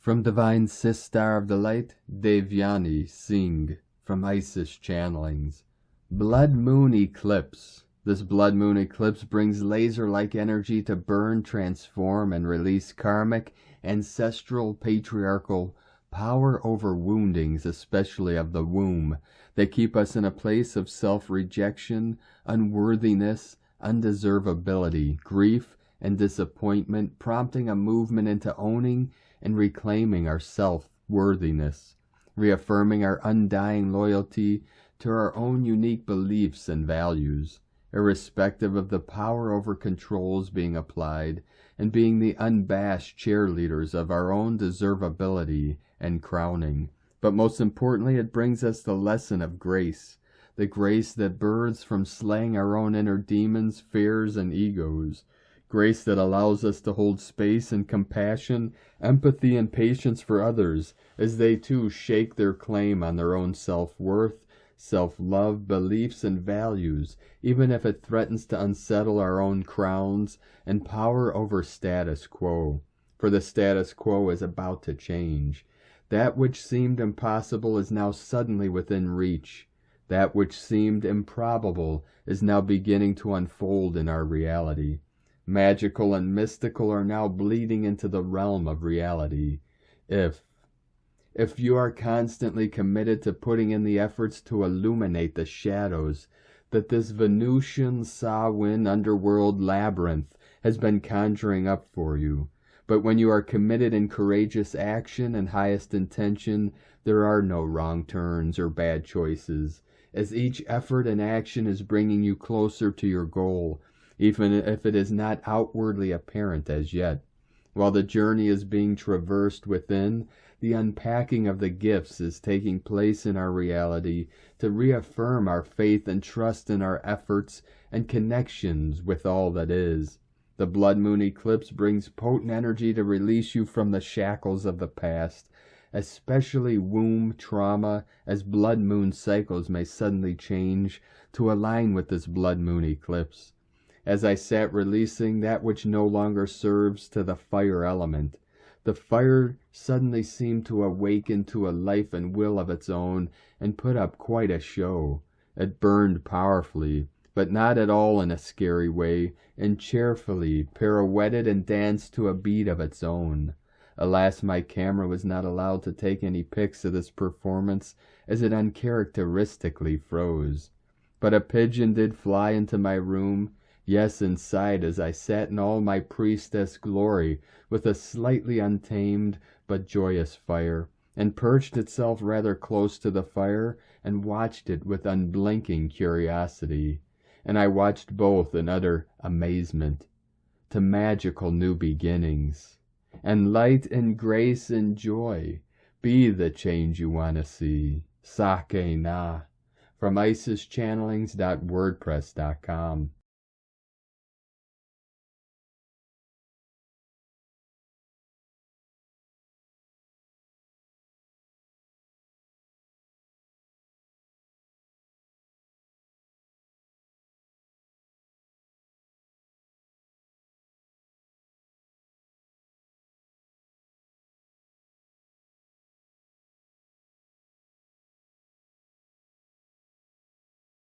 From Divine Sister of the Light, Devyani Singh, from Isis Channelings. Blood Moon Eclipse. This blood moon eclipse brings laser-like energy to burn, transform, and release karmic, ancestral, patriarchal power over woundings, especially of the womb, that keep us in a place of self-rejection, unworthiness, undeservability, grief, and disappointment, prompting a movement into owning and reclaiming our self-worthiness, reaffirming our undying loyalty to our own unique beliefs and values, irrespective of the power over controls being applied, and being the unabashed cheerleaders of our own deservability and crowning. But most importantly, it brings us the lesson of grace, the grace that births from slaying our own inner demons, fears, and egos, grace that allows us to hold space and compassion, empathy, and patience for others as they too shake their claim on their own self-worth, self-love, beliefs, and values, even if it threatens to unsettle our own crowns and power over status quo. For the status quo is about to change. That which seemed impossible is now suddenly within reach. That which seemed improbable is now beginning to unfold in our reality. Magical and mystical are now bleeding into the realm of reality. If you are constantly committed to putting in the efforts to illuminate the shadows that this Venusian Samhain Underworld Labyrinth has been conjuring up for you, but when you are committed in courageous action and highest intention, there are no wrong turns or bad choices, as each effort and action is bringing you closer to your goal, even if it is not outwardly apparent as yet. While the journey is being traversed within, the unpacking of the gifts is taking place in our reality to reaffirm our faith and trust in our efforts and connections with all that is. The blood moon eclipse brings potent energy to release you from the shackles of the past, especially womb trauma, as blood moon cycles may suddenly change to align with this blood moon eclipse. As I sat releasing that which no longer serves to the fire element, the fire suddenly seemed to awaken to a life and will of its own and put up quite a show. It burned powerfully, but not at all in a scary way, and cheerfully pirouetted and danced to a beat of its own. Alas, my camera was not allowed to take any pics of this performance, as it uncharacteristically froze. But a pigeon did fly into my room, yes, inside, as I sat in all my priestess glory with a slightly untamed but joyous fire, and perched itself rather close to the fire and watched it with unblinking curiosity. And I watched both in utter amazement. To magical new beginnings. And light and grace and joy be the change you want to see. Sake na. From IsisChannelings.wordpress.com.